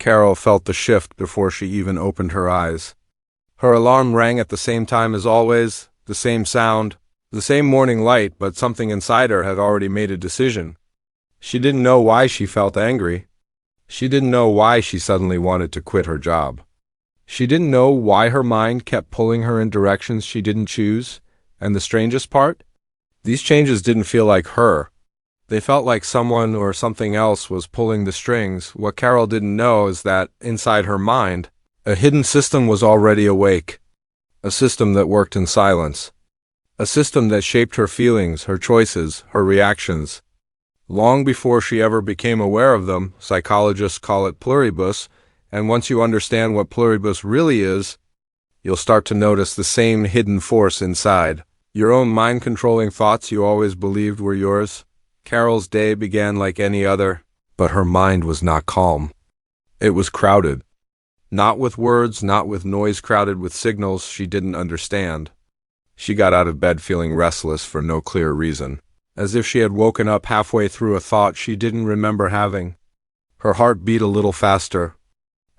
Carol felt the shift before she even opened her eyes. Her alarm rang at the same time as always, the same sound, the same morning light, but something inside her had already made a decision. She didn't know why she felt angry. She didn't know why she suddenly wanted to quit her job. She didn't know why her mind kept pulling her in directions she didn't choose, and the strangest part? These changes didn't feel like her. They felt like someone or something else was pulling the strings. What Carol didn't know is that, inside her mind, a hidden system was already awake. A system that worked in silence. A system that shaped her feelings, her choices, her reactions. Long before she ever became aware of them, psychologists call it PLURIBUS, and once you understand what PLURIBUS really is, you'll start to notice the same hidden force inside. Your own mind-controlling thoughts you always believed were yours. Carol's day began like any other, but her mind was not calm. It was crowded. Not with words, not with noise, crowded with signals she didn't understand. She got out of bed feeling restless for no clear reason, as if she had woken up halfway through a thought she didn't remember having. Her heart beat a little faster.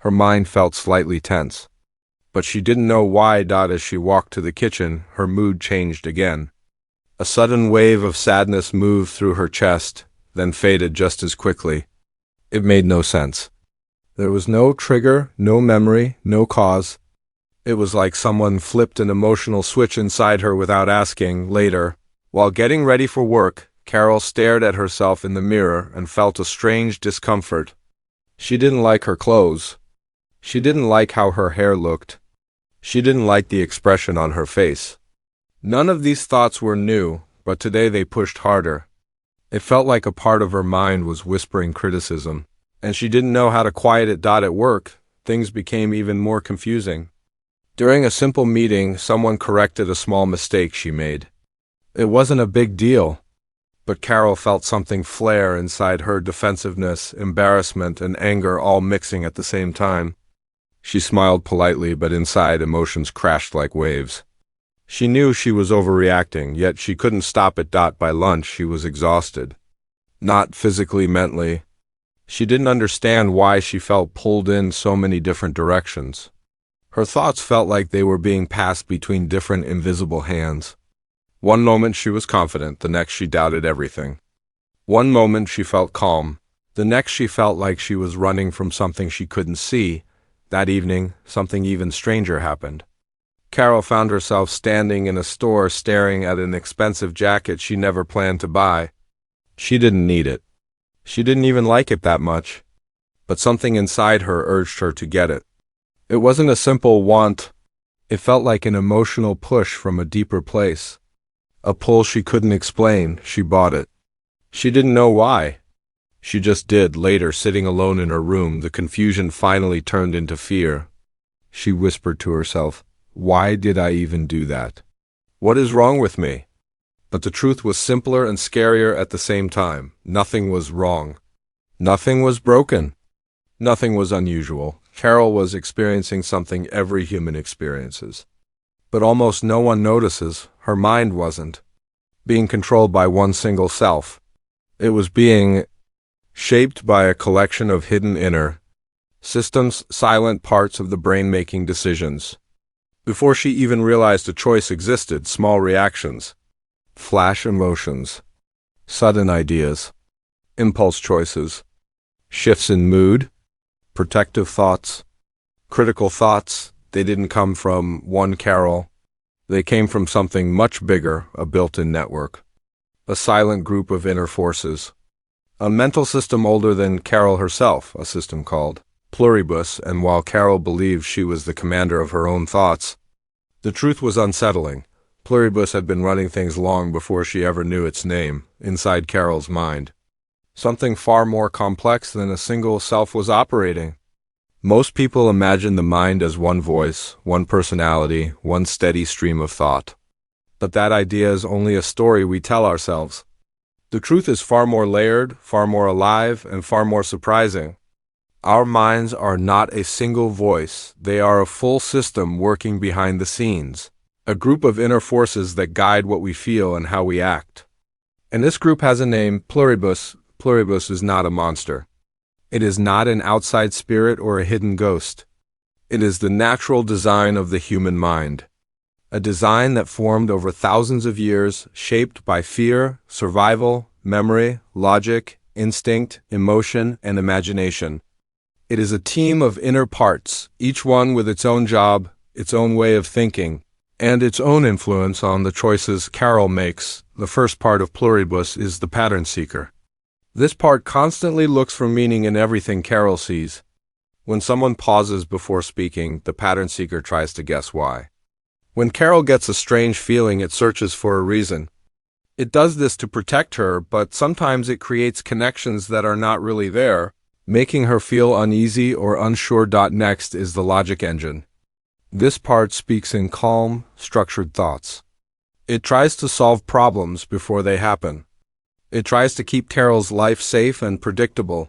Her mind felt slightly tense. But she didn't know why. As she walked to the kitchen, her mood changed again. A sudden wave of sadness moved through her chest, then faded just as quickly. It made no sense. There was no trigger, no memory, no cause. It was like someone flipped an emotional switch inside her without asking. Later, while getting ready for work, Carol stared at herself in the mirror and felt a strange discomfort. She didn't like her clothes. She didn't like how her hair looked. She didn't like the expression on her face. None of these thoughts were new, but today they pushed harder. It felt like a part of her mind was whispering criticism, and she didn't know how to quiet it. At work, things became even more confusing. During a simple meeting, someone corrected a small mistake she made. It wasn't a big deal, but Carol felt something flare inside her, defensiveness, embarrassment, and anger all mixing at the same time. She smiled politely, but inside emotions crashed like waves. She knew she was overreacting, yet she couldn't stop it. By lunch, she was exhausted. Not physically, mentally. She didn't understand why she felt pulled in so many different directions. Her thoughts felt like they were being passed between different invisible hands. One moment she was confident, the next she doubted everything. One moment she felt calm, the next she felt like she was running from something she couldn't see. That evening, something even stranger happened. Carol found herself standing in a store staring at an expensive jacket she never planned to buy. She didn't need it. She didn't even like it that much. But something inside her urged her to get it. It wasn't a simple want. It felt like an emotional push from a deeper place. A pull she couldn't explain. She bought it. She didn't know why. She just did. Later, sitting alone in her room, the confusion finally turned into fear. She whispered to herself, "Why did I even do that? What is wrong with me?" But the truth was simpler and scarier at the same time. Nothing was wrong. Nothing was broken. Nothing was unusual. Carol was experiencing something every human experiences. But almost no one notices. Her mind wasn't being controlled by one single self. It was being shaped by a collection of hidden inner systems, silent parts of the brain making decisions. Before she even realized a choice existed, small reactions, flash emotions, sudden ideas, impulse choices, shifts in mood, protective thoughts, critical thoughts. They didn't come from one Carol. They came from something much bigger, a built-in network, a silent group of inner forces, a mental system older than Carol herself, a system called PLURIBUS. And while Carol believed she was the commander of her own thoughts, the truth was unsettling. PLURIBUS had been running things long before she ever knew its name, inside Carol's mind. Something far more complex than a single self was operating. Most people imagine the mind as one voice, one personality, one steady stream of thought. But that idea is only a story we tell ourselves. The truth is far more layered, far more alive, and far more surprising. Our minds are not a single voice. They are a full system working behind the scenes. A group of inner forces that guide what we feel and how we act. And this group has a name, PLURIBUS. PLURIBUS is not a monster. It is not an outside spirit or a hidden ghost. It is the natural design of the human mind. A design that formed over thousands of years, shaped by fear, survival, memory, logic, instinct, emotion, and imagination. It is a team of inner parts, each one with its own job, its own way of thinking, and its own influence on the choices Carol makes. The first part of Pluribus is the pattern seeker. This part constantly looks for meaning in everything Carol sees. When someone pauses before speaking, the pattern seeker tries to guess why. When Carol gets a strange feeling, it searches for a reason. It does this to protect her, but sometimes it creates connections that are not really there, making her feel uneasy or unsure. Next is the logic engine. This part speaks in calm, structured thoughts. It tries to solve problems before they happen. It tries to keep Carol's life safe and predictable.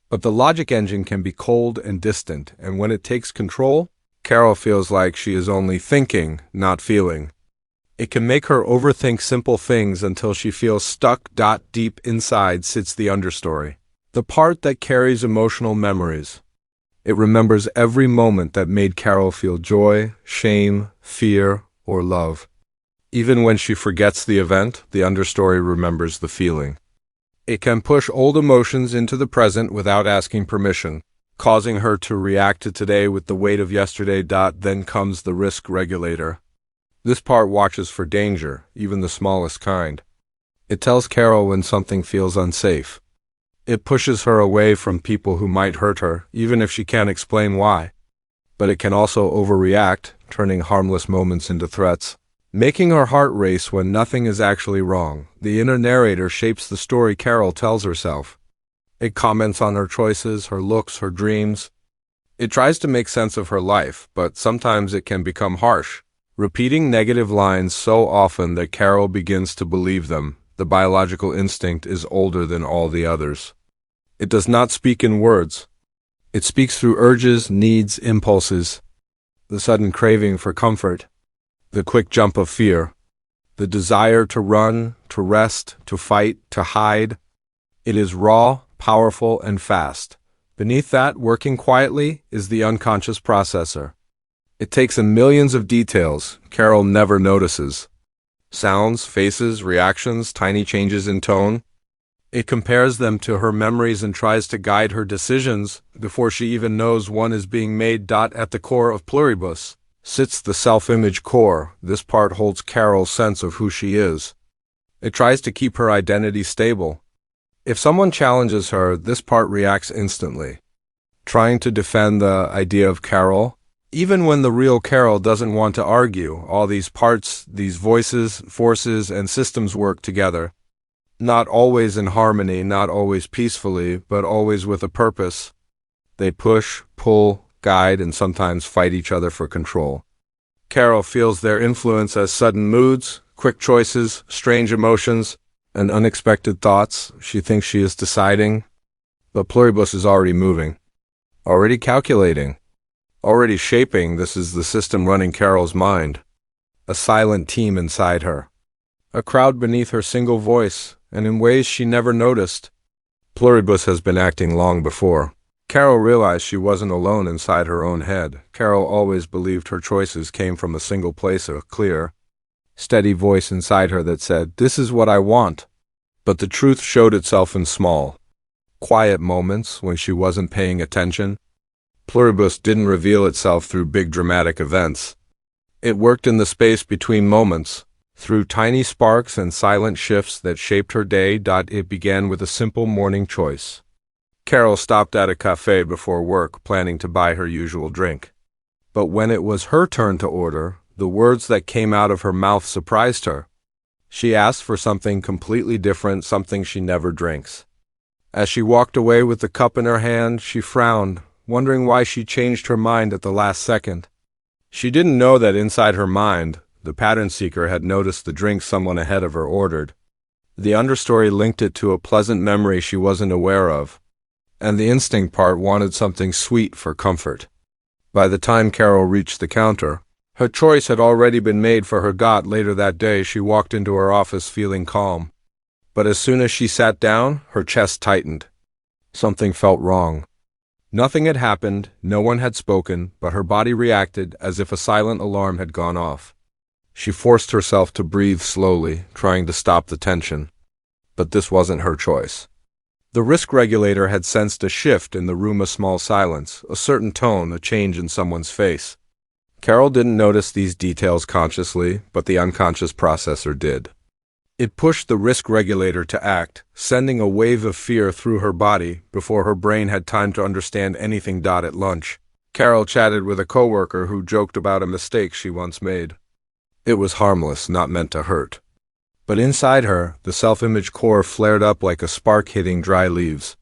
But the logic engine can be cold and distant, and when it takes control, Carol feels like she is only thinking, not feeling. It can make her overthink simple things until she feels stuck. Deep inside sits the understory, the part that carries emotional memories. It remembers every moment that made Carol feel joy, shame, fear, or love. Even when she forgets the event, the understory remembers the feeling. It can push old emotions into the present without asking permission, causing her to react to today with the weight of yesterday. Then comes the risk regulator. This part watches for danger, even the smallest kind. It tells Carol when something feels unsafe. It pushes her away from people who might hurt her, even if she can't explain why. But it can also overreact, turning harmless moments into threats, making her heart race when nothing is actually wrong. The inner narrator shapes the story Carol tells herself. It comments on her choices, her looks, her dreams. It tries to make sense of her life, but sometimes it can become harsh, repeating negative lines so often that Carol begins to believe them. The biological instinct is older than all the others. It does not speak in words. It speaks through urges, needs, impulses. The sudden craving for comfort, the quick jump of fear, the desire to run, to rest, to fight, to hide. It is raw, powerful, and fast. Beneath that, working quietly, is the unconscious processor. It takes in millions of details Carol never notices. Sounds, faces, reactions, tiny changes in tone. It compares them to her memories and tries to guide her decisions before she even knows one is being made. At the core of Pluribus sits the self-image core. This part holds Carol's sense of who she is. It tries to keep her identity stable. If someone challenges her, this part reacts instantly, trying to defend the idea of Carol. Even when the real Carol doesn't want to argue, all these parts, these voices, forces, and systems work together. Not always in harmony, not always peacefully, but always with a purpose. They push, pull, guide, and sometimes fight each other for control. Carol feels their influence as sudden moods, quick choices, strange emotions, and unexpected thoughts. She thinks she is deciding, but Pluribus is already moving, already calculating, already shaping. This is the system running Carol's mind, a silent team inside her, a crowd beneath her single voice, and in ways she never noticed. Pluribus has been acting long before. Carol realized she wasn't alone inside her own head. Carol always believed her choices came from a single place, a clear, steady voice inside her that said, "This is what I want." But the truth showed itself in small, quiet moments when she wasn't paying attention. Pluribus didn't reveal itself through big dramatic events. It worked in the space between moments, through tiny sparks and silent shifts that shaped her day. It began with a simple morning choice. Carol stopped at a cafe before work, planning to buy her usual drink. But when it was her turn to order, the words that came out of her mouth surprised her. She asked for something completely different, something she never drinks. As she walked away with the cup in her hand, she frowned, wondering why she changed her mind at the last second. She didn't know that inside her mind, the pattern seeker had noticed the drink someone ahead of her ordered. The understory linked it to a pleasant memory she wasn't aware of, and the instinct part wanted something sweet for comfort. By the time Carol reached the counter, her choice had already been made for her. Later that day, she walked into her office feeling calm. But as soon as she sat down, her chest tightened. Something felt wrong. Nothing had happened, no one had spoken, but her body reacted as if a silent alarm had gone off. She forced herself to breathe slowly, trying to stop the tension. But this wasn't her choice. The risk regulator had sensed a shift in the room, a small silence, a certain tone, a change in someone's face. Carol didn't notice these details consciously, but the unconscious processor did. It pushed the risk regulator to act, sending a wave of fear through her body before her brain had time to understand anything. At lunch, Carol chatted with a coworker who joked about a mistake she once made. It was harmless, not meant to hurt. But inside her, the self-image core flared up like a spark hitting dry leaves.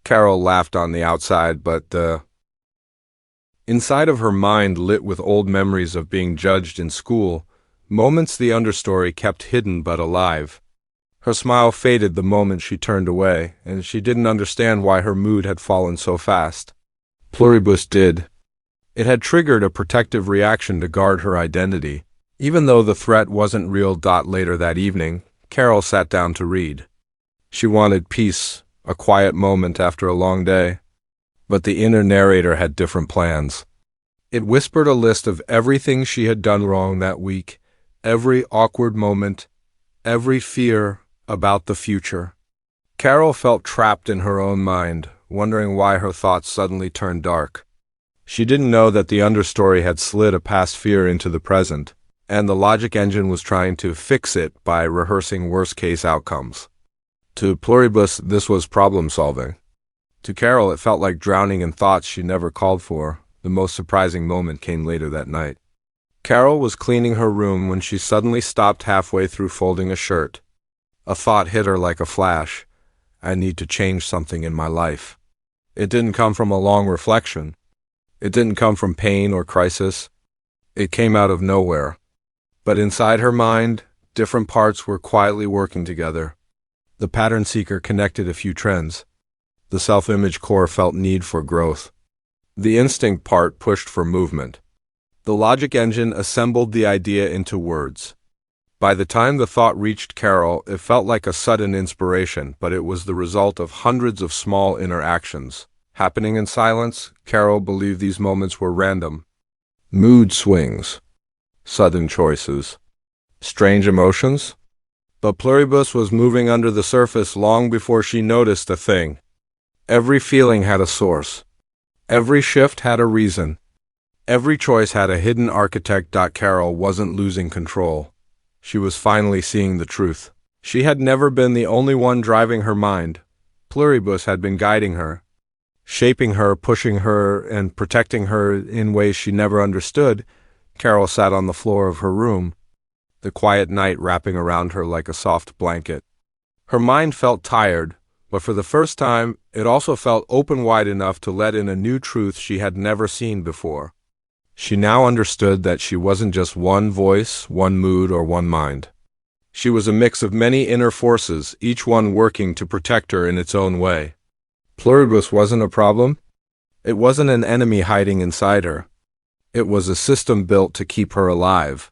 Carol laughed on the outside, but inside of her mind lit with old memories of being judged in school, moments the understory kept hidden but alive. Her smile faded the moment she turned away, and she didn't understand why her mood had fallen so fast. Pluribus did. It had triggered a protective reaction to guard her identity. Even though the threat wasn't real. Later that evening, Carol sat down to read. She wanted peace, a quiet moment after a long day. But the inner narrator had different plans. It whispered a list of everything she had done wrong that week, every awkward moment, every fear about the future. Carol felt trapped in her own mind, wondering why her thoughts suddenly turned dark. She didn't know that the understory had slid a past fear into the present, and the logic engine was trying to fix it by rehearsing worst-case outcomes. To Pluribus, this was problem-solving. To Carol, it felt like drowning in thoughts she never called for. The most surprising moment came later that night. Carol was cleaning her room when she suddenly stopped halfway through folding a shirt. A thought hit her like a flash. I need to change something in my life. It didn't come from a long reflection. It didn't come from pain or crisis. It came out of nowhere. But inside her mind, different parts were quietly working together. The pattern seeker connected a few trends. The self-image core felt need for growth. The instinct part pushed for movement. The logic engine assembled the idea into words. By the time the thought reached Carol, it felt like a sudden inspiration, but it was the result of hundreds of small interactions. Happening in silence, Carol believed these moments were random. Mood swings. Sudden choices. Strange emotions. But Pluribus was moving under the surface long before she noticed a thing. Every feeling had a source. Every shift had a reason. Every choice had a hidden architect. Carol wasn't losing control. She was finally seeing the truth. She had never been the only one driving her mind. Pluribus had been guiding her, shaping her, pushing her, and protecting her in ways she never understood. Carol sat on the floor of her room, the quiet night wrapping around her like a soft blanket. Her mind felt tired, but for the first time, it also felt open wide enough to let in a new truth she had never seen before. She now understood that she wasn't just one voice, one mood, or one mind. She was a mix of many inner forces, each one working to protect her in its own way. Pluribus wasn't a problem. It wasn't an enemy hiding inside her. It was a system built to keep her alive.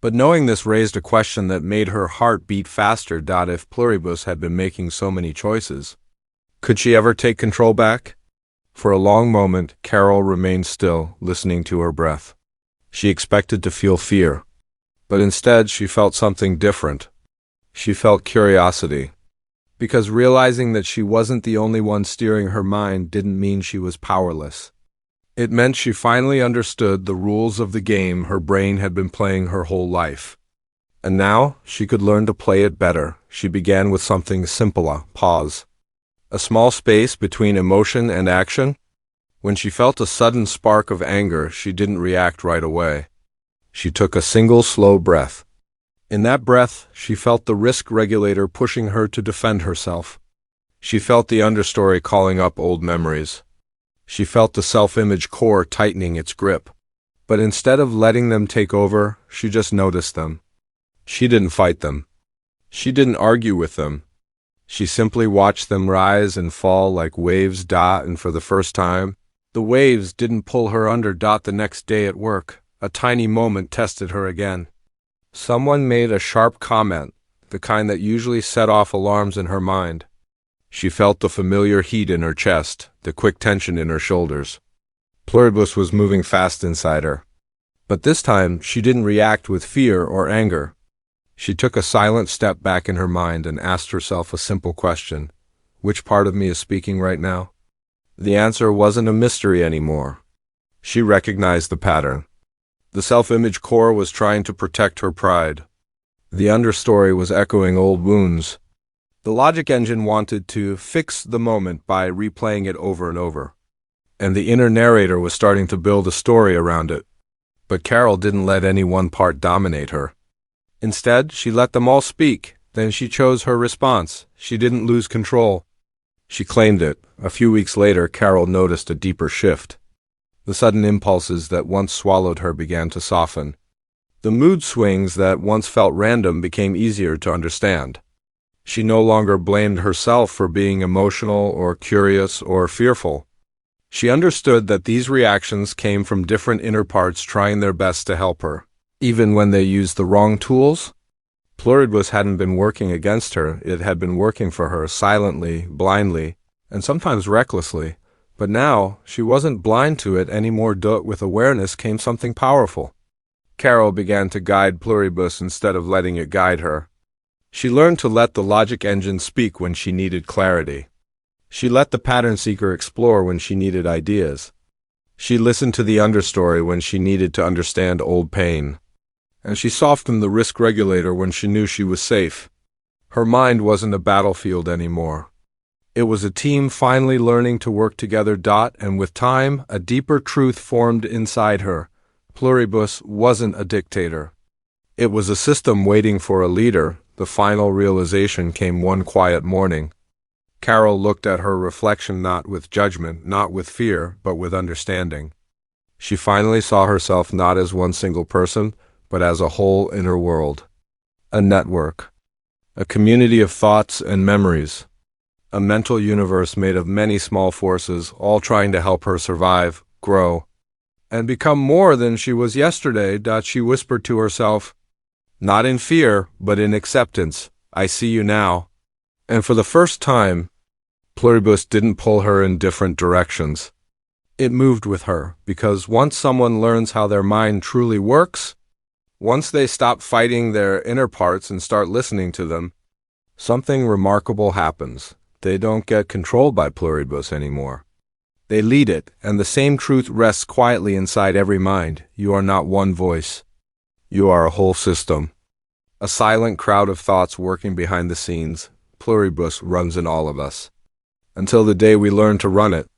But knowing this raised a question that made her heart beat faster. If Pluribus had been making so many choices, could she ever take control back? For a long moment, Carol remained still, listening to her breath. She expected to feel fear, but instead she felt something different. She felt curiosity, because realizing that she wasn't the only one steering her mind didn't mean she was powerless. It meant she finally understood the rules of the game her brain had been playing her whole life. And now she could learn to play it better. She began with something simpler: pause. A small space between emotion and action. When she felt a sudden spark of anger, she didn't react right away. She took a single slow breath. In that breath, she felt the risk regulator pushing her to defend herself. She felt the understory calling up old memories. She felt the self-image core tightening its grip. But instead of letting them take over, she just noticed them. She didn't fight them. She didn't argue with them. She simply watched them rise and fall like waves. And for the first time, the waves didn't pull her under. The next day at work, a tiny moment tested her again. Someone made a sharp comment, the kind that usually set off alarms in her mind. She felt the familiar heat in her chest, the quick tension in her shoulders. Pluribus was moving fast inside her. But this time, she didn't react with fear or anger. She took a silent step back in her mind and asked herself a simple question. Which part of me is speaking right now? The answer wasn't a mystery anymore. She recognized the pattern. The self-image core was trying to protect her pride. The understory was echoing old wounds. The logic engine wanted to fix the moment by replaying it over and over. And the inner narrator was starting to build a story around it. But Carol didn't let any one part dominate her. Instead, she let them all speak. Then she chose her response. She didn't lose control. She claimed it. A few weeks later, Carol noticed a deeper shift. The sudden impulses that once swallowed her began to soften. The mood swings that once felt random became easier to understand. She no longer blamed herself for being emotional or curious or fearful. She understood that these reactions came from different inner parts trying their best to help her, even when they used the wrong tools. Pluribus hadn't been working against her, it had been working for her silently, blindly, and sometimes recklessly. But now, she wasn't blind to it anymore. With awareness came something powerful. Carol began to guide Pluribus instead of letting it guide her. She learned to let the logic engine speak when she needed clarity. She let the pattern seeker explore when she needed ideas. She listened to the understory when she needed to understand old pain. And she softened the risk regulator when she knew she was safe. Her mind wasn't a battlefield anymore. It was a team finally learning to work together. And with time, a deeper truth formed inside her. Pluribus wasn't a dictator. It was a system waiting for a leader. The final realization came one quiet morning. Carol looked at her reflection not with judgment, not with fear, but with understanding. She finally saw herself not as one single person, but as a whole inner world. A network. A community of thoughts and memories. A mental universe made of many small forces, all trying to help her survive, grow, and become more than she was yesterday. She whispered to herself, not in fear, but in acceptance, I see you now. And for the first time, Pluribus didn't pull her in different directions. It moved with her, because once someone learns how their mind truly works, once they stop fighting their inner parts and start listening to them, something remarkable happens. They don't get controlled by Pluribus anymore. They lead it, and the same truth rests quietly inside every mind. You are not one voice. You are a whole system. A silent crowd of thoughts working behind the scenes. Pluribus runs in all of us. Until the day we learn to run it.